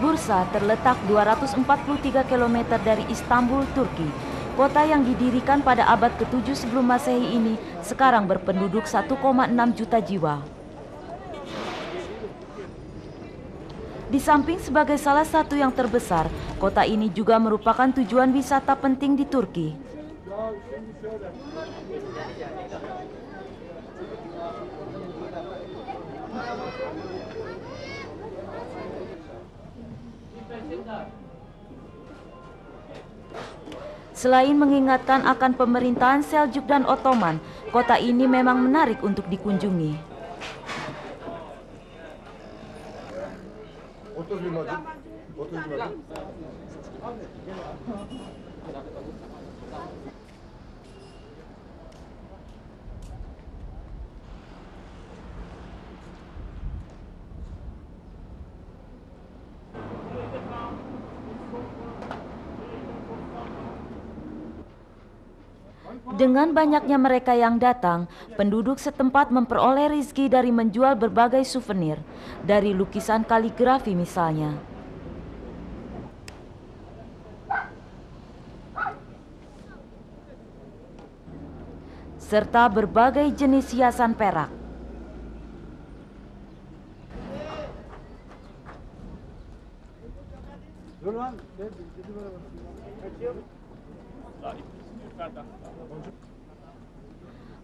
Bursa terletak 243 km dari Istanbul, Turki. Kota yang didirikan pada abad ke-7 sebelum Masehi ini sekarang berpenduduk 1,6 juta jiwa. Di samping sebagai salah satu yang terbesar, kota ini juga merupakan tujuan wisata penting di Turki. Selain mengingatkan akan pemerintahan Seljuk dan Ottoman, kota ini memang menarik untuk dikunjungi. Dengan banyaknya mereka yang datang, penduduk setempat memperoleh rizki dari menjual berbagai souvenir, dari lukisan kaligrafi misalnya, serta berbagai jenis hiasan perak.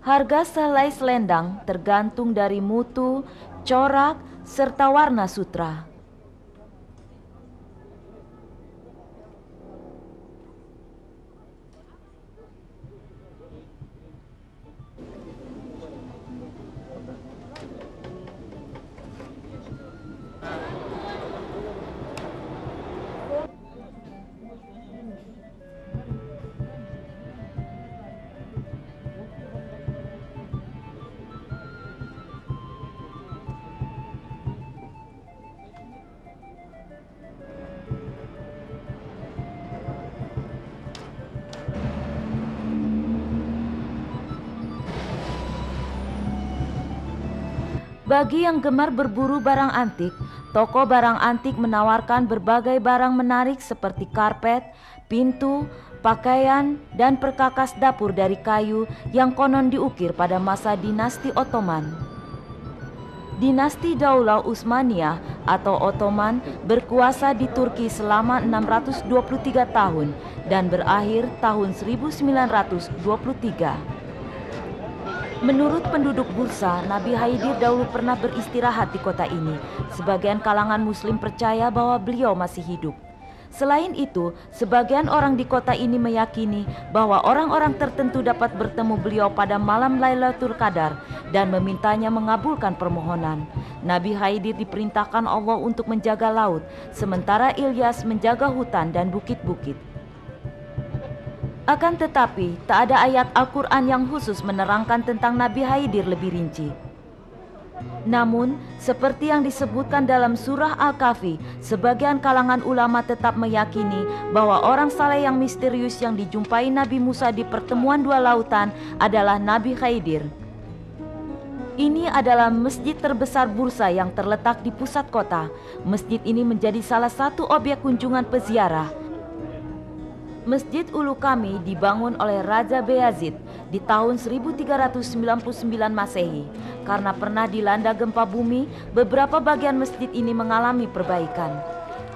Harga sehelai selendang tergantung dari mutu, corak, serta warna sutra. Bagi yang gemar berburu barang antik, toko barang antik menawarkan berbagai barang menarik seperti karpet, pintu, pakaian, dan perkakas dapur dari kayu yang konon diukir pada masa dinasti Ottoman. Dinasti Daulah Utsmaniyah atau Ottoman berkuasa di Turki selama 623 tahun dan berakhir tahun 1923. Menurut penduduk Bursa, Nabi Haidir dahulu pernah beristirahat di kota ini. Sebagian kalangan muslim percaya bahwa beliau masih hidup. Selain itu, sebagian orang di kota ini meyakini bahwa orang-orang tertentu dapat bertemu beliau pada malam Lailatul Qadar dan memintanya mengabulkan permohonan. Nabi Haidir diperintahkan Allah untuk menjaga laut, sementara Ilyas menjaga hutan dan bukit-bukit. Akan tetapi, tak ada ayat Al-Quran yang khusus menerangkan tentang Nabi Haidir lebih rinci. Namun, seperti yang disebutkan dalam surah Al-Kahfi, sebagian kalangan ulama tetap meyakini bahwa orang saleh yang misterius yang dijumpai Nabi Musa di pertemuan dua lautan adalah Nabi Haidir. Ini adalah masjid terbesar Bursa yang terletak di pusat kota. Masjid ini menjadi salah satu objek kunjungan peziarah. Masjid Ulu Kami dibangun oleh Raja Bayazid di tahun 1399 Masehi. Karena pernah dilanda gempa bumi, beberapa bagian masjid ini mengalami perbaikan.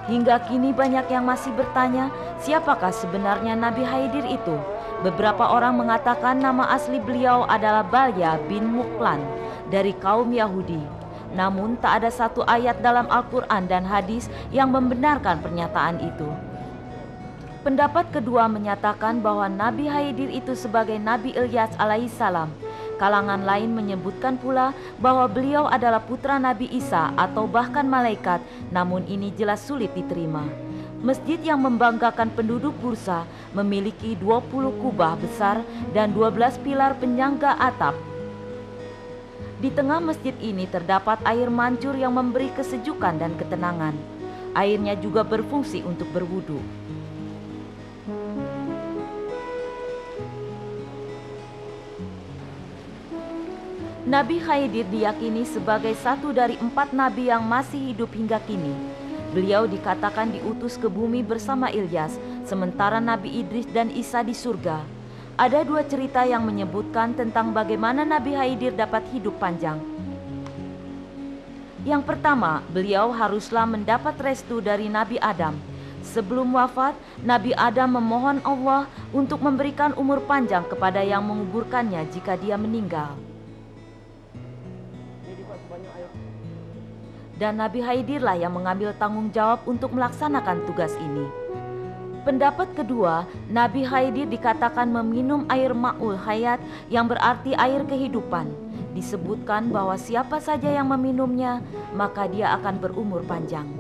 Hingga kini banyak yang masih bertanya, siapakah sebenarnya Nabi Haidir itu? Beberapa orang mengatakan nama asli beliau adalah Balya bin Muklan dari kaum Yahudi. Namun tak ada satu ayat dalam Al-Quran dan hadis yang membenarkan pernyataan itu. Pendapat kedua menyatakan bahwa Nabi Haidir itu sebagai Nabi Ilyas alaihissalam. Kalangan lain menyebutkan pula bahwa beliau adalah putra Nabi Isa atau bahkan malaikat, namun ini jelas sulit diterima. Masjid yang membanggakan penduduk Bursa memiliki 20 kubah besar dan 12 pilar penyangga atap. Di tengah masjid ini terdapat air mancur yang memberi kesejukan dan ketenangan. Airnya juga berfungsi untuk berwudu. Nabi Haidir diyakini sebagai satu dari 4 nabi yang masih hidup hingga kini. Beliau dikatakan diutus ke bumi bersama Ilyas, sementara Nabi Idris dan Isa di surga. Ada 2 cerita yang menyebutkan tentang bagaimana Nabi Haidir dapat hidup panjang. Yang pertama, beliau haruslah mendapat restu dari Nabi Adam. Sebelum wafat, Nabi Adam memohon Allah untuk memberikan umur panjang kepada yang menguburkannya jika dia meninggal. Dan Nabi Haidirlah yang mengambil tanggung jawab untuk melaksanakan tugas ini. Pendapat kedua, Nabi Haidir dikatakan meminum air ma'ul hayat yang berarti air kehidupan. Disebutkan bahwa siapa saja yang meminumnya, maka dia akan berumur panjang.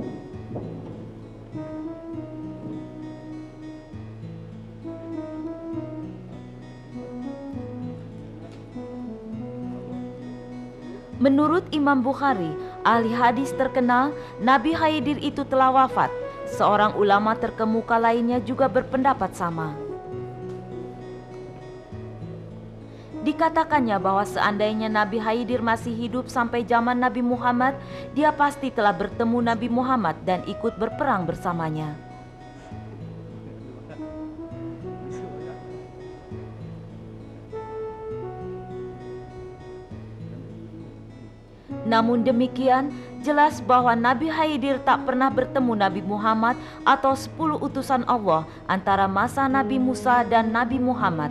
Menurut Imam Bukhari, ahli hadis terkenal, Nabi Haidir itu telah wafat. Seorang ulama terkemuka lainnya juga berpendapat sama. Dikatakannya bahwa seandainya Nabi Haidir masih hidup sampai zaman Nabi Muhammad, dia pasti telah bertemu Nabi Muhammad dan ikut berperang bersamanya. Namun demikian, jelas bahwa Nabi Haidir tak pernah bertemu Nabi Muhammad atau 10 utusan Allah antara masa Nabi Musa dan Nabi Muhammad.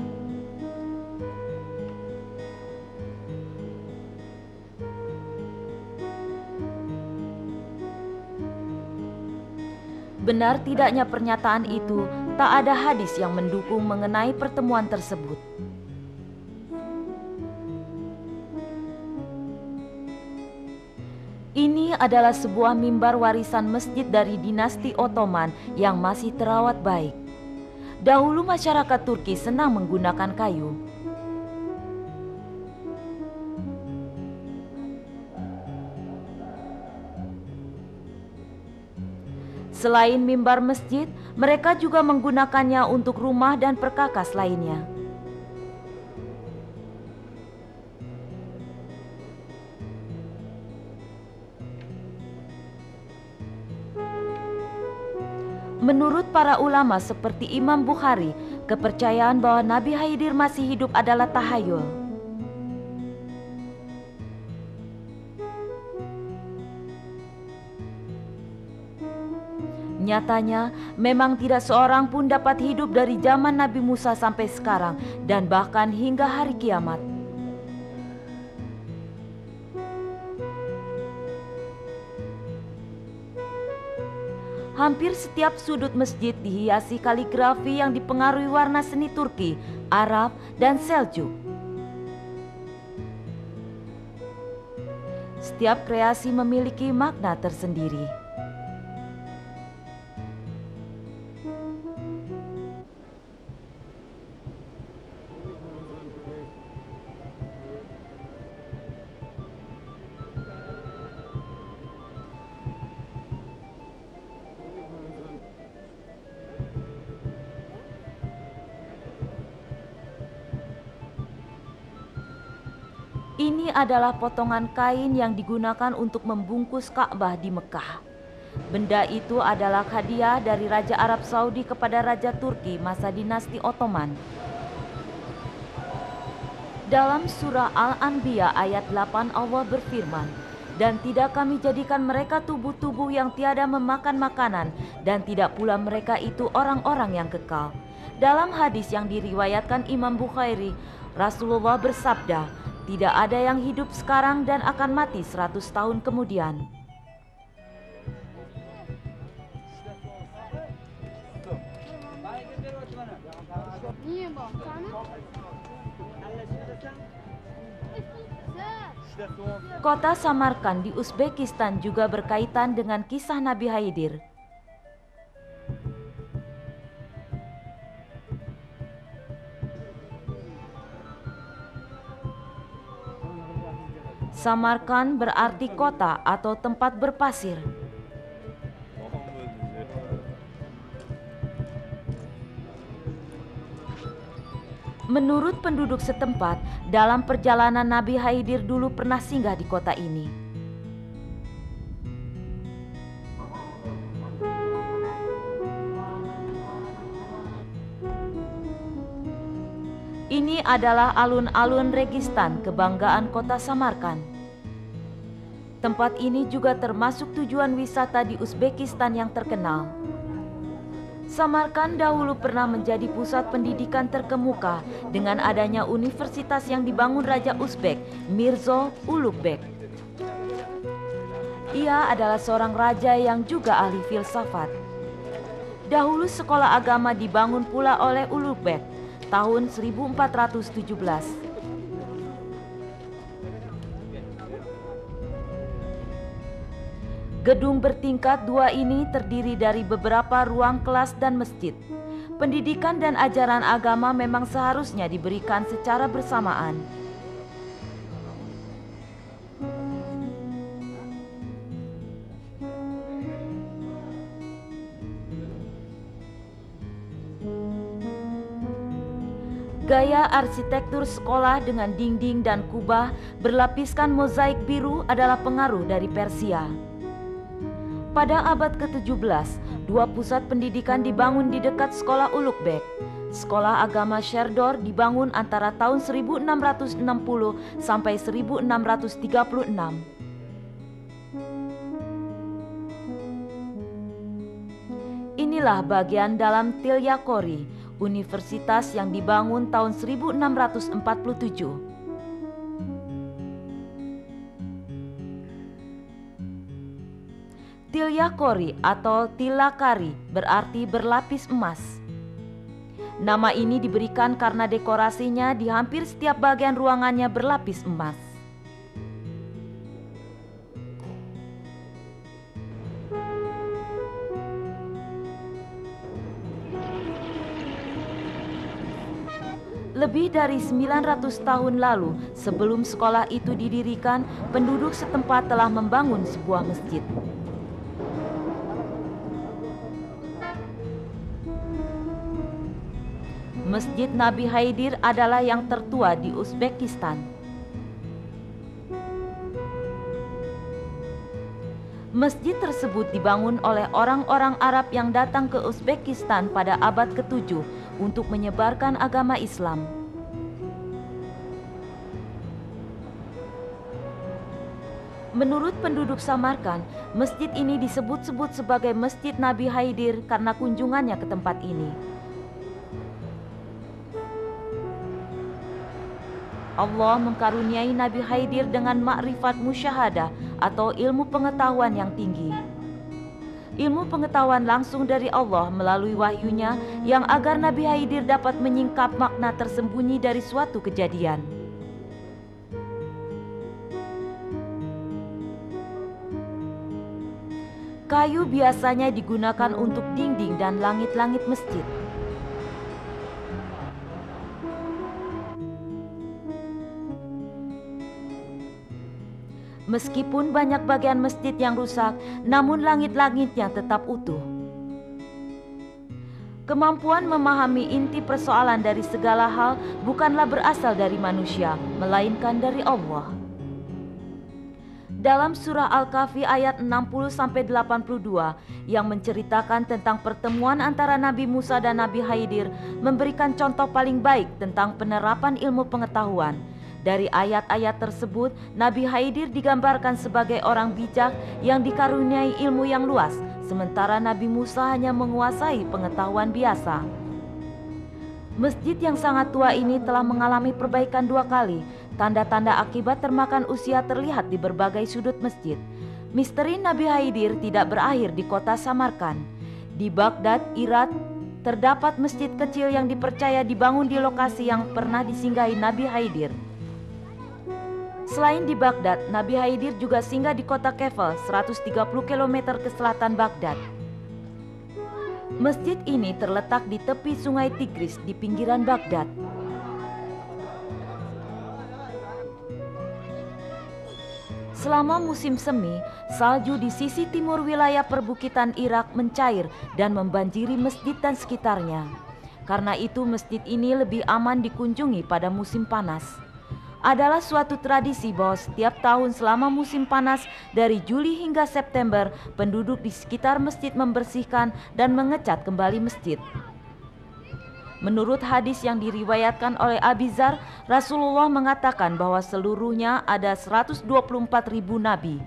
Benar tidaknya pernyataan itu, tak ada hadis yang mendukung mengenai pertemuan tersebut. Ini adalah sebuah mimbar warisan masjid dari dinasti Ottoman yang masih terawat baik. Dahulu masyarakat Turki senang menggunakan kayu. Selain mimbar masjid, mereka juga menggunakannya untuk rumah dan perkakas lainnya. Menurut para ulama seperti Imam Bukhari, kepercayaan bahwa Nabi Haidir masih hidup adalah tahayul. Nyatanya, memang tidak seorang pun dapat hidup dari zaman Nabi Musa sampai sekarang dan bahkan hingga hari kiamat. Hampir setiap sudut masjid dihiasi kaligrafi yang dipengaruhi warna seni Turki, Arab, dan Seljuk. Setiap kreasi memiliki makna tersendiri. Ini adalah potongan kain yang digunakan untuk membungkus Ka'bah di Mekah. Benda itu adalah hadiah dari Raja Arab Saudi kepada Raja Turki masa dinasti Ottoman. Dalam surah Al-Anbiya ayat 8 Allah berfirman, "Dan tidak kami jadikan mereka tubuh-tubuh yang tiada memakan makanan, dan tidak pula mereka itu orang-orang yang kekal." Dalam hadis yang diriwayatkan Imam Bukhari, Rasulullah bersabda, "Tidak ada yang hidup sekarang dan akan mati 100 tahun kemudian." Kota Samarkand di Uzbekistan juga berkaitan dengan kisah Nabi Haidir. Samarkand berarti kota atau tempat berpasir. Menurut penduduk setempat, dalam perjalanan Nabi Haidir dulu pernah singgah di kota ini. Ini adalah alun-alun Registan, kebanggaan kota Samarkand. Tempat ini juga termasuk tujuan wisata di Uzbekistan yang terkenal. Samarkand dahulu pernah menjadi pusat pendidikan terkemuka dengan adanya universitas yang dibangun Raja Uzbek, Mirzo Ulugh-Bek. Ia adalah seorang raja yang juga ahli filsafat. Dahulu sekolah agama dibangun pula oleh Ulugh-Bek tahun 1417. Gedung bertingkat 2 ini terdiri dari beberapa ruang kelas dan masjid. Pendidikan dan ajaran agama memang seharusnya diberikan secara bersamaan. Gaya arsitektur sekolah dengan dinding dan kubah berlapiskan mozaik biru adalah pengaruh dari Persia. Pada abad ke-17, 2 pusat pendidikan dibangun di dekat sekolah Ulugh-Beg. Sekolah agama Sherdor dibangun antara tahun 1660 sampai 1636. Inilah bagian dalam Tilyakori, universitas yang dibangun tahun 1647. Tilyakori atau Tilakari berarti berlapis emas. Nama ini diberikan karena dekorasinya di hampir setiap bagian ruangannya berlapis emas. Lebih dari 900 tahun lalu, sebelum sekolah itu didirikan, penduduk setempat telah membangun sebuah masjid. Masjid Nabi Haidir adalah yang tertua di Uzbekistan. Masjid tersebut dibangun oleh orang-orang Arab yang datang ke Uzbekistan pada abad ke-7 untuk menyebarkan agama Islam. Menurut penduduk Samarkand, masjid ini disebut-sebut sebagai Masjid Nabi Haidir karena kunjungannya ke tempat ini. Allah mengkaruniai Nabi Haidir dengan makrifat musyahadah atau ilmu pengetahuan yang tinggi. Ilmu pengetahuan langsung dari Allah melalui wahyunya yang agar Nabi Haidir dapat menyingkap makna tersembunyi dari suatu kejadian. Kayu biasanya digunakan untuk dinding dan langit-langit masjid. Meskipun banyak bagian masjid yang rusak, namun langit-langitnya tetap utuh. Kemampuan memahami inti persoalan dari segala hal bukanlah berasal dari manusia, melainkan dari Allah. Dalam surah Al-Kahfi ayat 60-82 yang menceritakan tentang pertemuan antara Nabi Musa dan Nabi Haidir memberikan contoh paling baik tentang penerapan ilmu pengetahuan. Dari ayat-ayat tersebut, Nabi Haidir digambarkan sebagai orang bijak yang dikaruniai ilmu yang luas, sementara Nabi Musa hanya menguasai pengetahuan biasa. Masjid yang sangat tua ini telah mengalami perbaikan 2 kali. Tanda-tanda akibat termakan usia terlihat di berbagai sudut masjid. Misteri Nabi Haidir tidak berakhir di kota Samarkand. Di Baghdad, Irak, terdapat masjid kecil yang dipercaya dibangun di lokasi yang pernah disinggahi Nabi Haidir. Selain di Baghdad, Nabi Haidir juga singgah di kota Kefel, 130 km ke selatan Baghdad. Masjid ini terletak di tepi sungai Tigris di pinggiran Baghdad. Selama musim semi, salju di sisi timur wilayah perbukitan Irak mencair dan membanjiri masjid dan sekitarnya. Karena itu masjid ini lebih aman dikunjungi pada musim panas. Adalah suatu tradisi bahwa setiap tahun selama musim panas dari Juli hingga September, penduduk di sekitar masjid membersihkan dan mengecat kembali masjid. Menurut hadis yang diriwayatkan oleh Abi Dzar, Rasulullah mengatakan bahwa seluruhnya ada 124.000 nabi.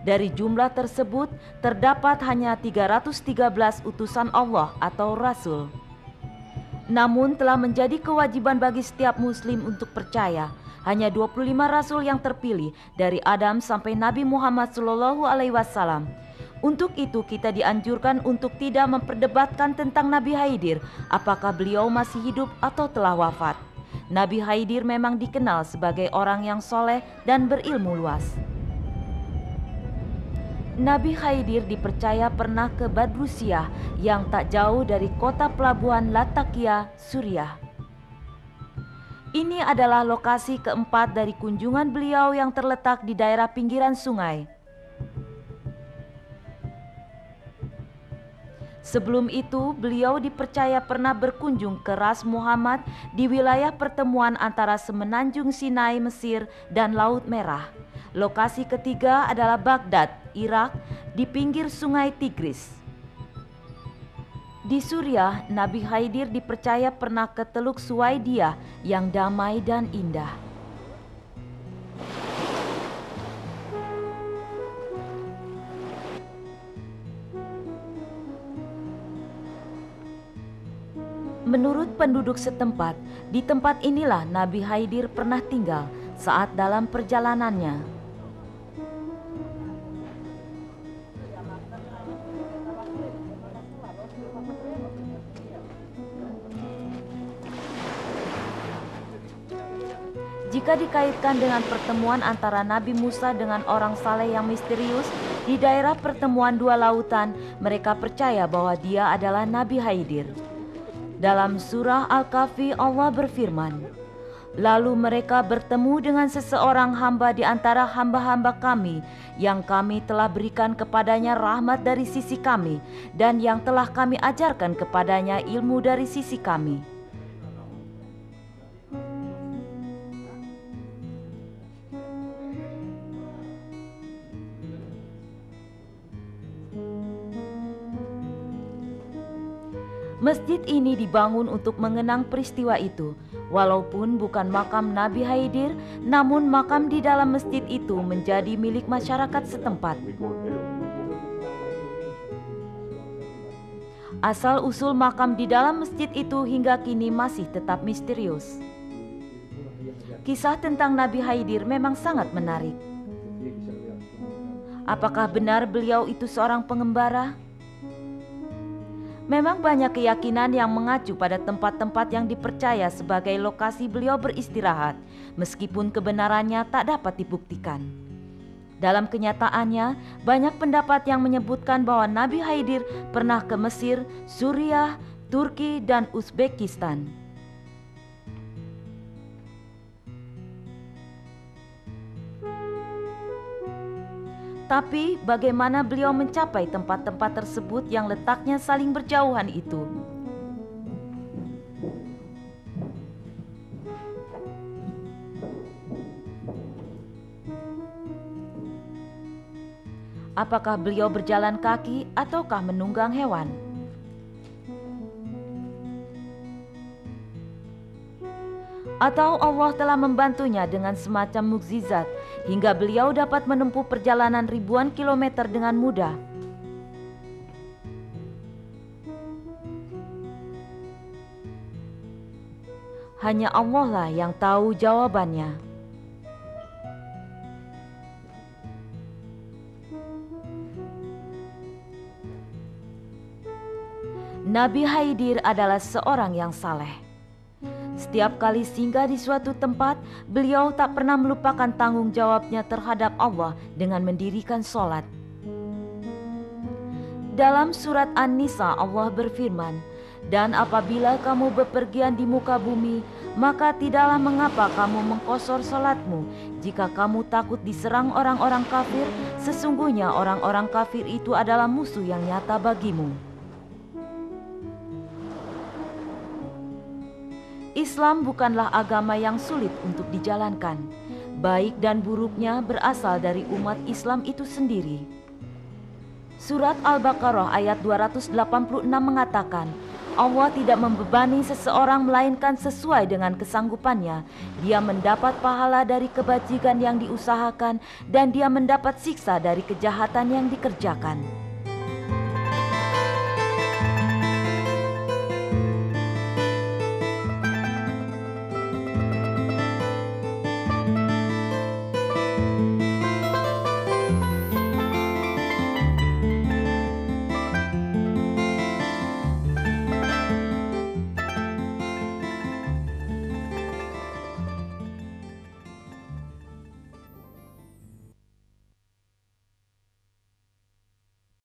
Dari jumlah tersebut, terdapat hanya 313 utusan Allah atau Rasul. Namun telah menjadi kewajiban bagi setiap muslim untuk percaya. Hanya 25 rasul yang terpilih dari Adam sampai Nabi Muhammad SAW. Untuk itu kita dianjurkan untuk tidak memperdebatkan tentang Nabi Haidir, apakah beliau masih hidup atau telah wafat. Nabi Haidir memang dikenal sebagai orang yang soleh dan berilmu luas. Nabi Haidir dipercaya pernah ke Badrusiah yang tak jauh dari kota pelabuhan Latakia, Suriah. Ini adalah lokasi keempat dari kunjungan beliau yang terletak di daerah pinggiran sungai. Sebelum itu, beliau dipercaya pernah berkunjung ke Ras Muhammad di wilayah pertemuan antara Semenanjung Sinai, Mesir, dan Laut Merah. Lokasi ketiga adalah Baghdad, Irak, di pinggir Sungai Tigris. Di Suriah, Nabi Khidir dipercaya pernah ke Teluk Suwaidiyah yang damai dan indah. Menurut penduduk setempat, di tempat inilah Nabi Khidir pernah tinggal saat dalam perjalanannya. Jika dikaitkan dengan pertemuan antara Nabi Musa dengan orang saleh yang misterius di daerah pertemuan dua lautan, mereka percaya bahwa dia adalah Nabi Khidir. Dalam surah Al-Kahfi Allah berfirman, "Lalu mereka bertemu dengan seseorang hamba di antara hamba-hamba kami yang kami telah berikan kepadanya rahmat dari sisi kami dan yang telah kami ajarkan kepadanya ilmu dari sisi kami." Masjid ini dibangun untuk mengenang peristiwa itu. Walaupun bukan makam Nabi Khidir, namun makam di dalam masjid itu menjadi milik masyarakat setempat. Asal-usul makam di dalam masjid itu hingga kini masih tetap misterius. Kisah tentang Nabi Khidir memang sangat menarik. Apakah benar beliau itu seorang pengembara? Memang banyak keyakinan yang mengacu pada tempat-tempat yang dipercaya sebagai lokasi beliau beristirahat, meskipun kebenarannya tak dapat dibuktikan. Dalam kenyataannya, banyak pendapat yang menyebutkan bahwa Nabi Khidir pernah ke Mesir, Suriah, Turki, dan Uzbekistan. Tapi bagaimana beliau mencapai tempat-tempat tersebut yang letaknya saling berjauhan itu? Apakah beliau berjalan kaki ataukah menunggang hewan? Atau Allah telah membantunya dengan semacam mukjizat hingga beliau dapat menempuh perjalanan ribuan kilometer dengan mudah. Hanya Allah lah yang tahu jawabannya. Nabi Khidir adalah seorang yang saleh. Setiap kali singgah di suatu tempat, beliau tak pernah melupakan tanggung jawabnya terhadap Allah dengan mendirikan sholat. Dalam surat An-Nisa Allah berfirman, "Dan apabila kamu bepergian di muka bumi, maka tidaklah mengapa kamu mengkosor sholatmu. Jika kamu takut diserang orang-orang kafir, sesungguhnya orang-orang kafir itu adalah musuh yang nyata bagimu." Islam bukanlah agama yang sulit untuk dijalankan. Baik dan buruknya berasal dari umat Islam itu sendiri. Surat Al-Baqarah ayat 286 mengatakan, Allah tidak membebani seseorang melainkan sesuai dengan kesanggupannya. Dia mendapat pahala dari kebajikan yang diusahakan dan dia mendapat siksa dari kejahatan yang dikerjakan.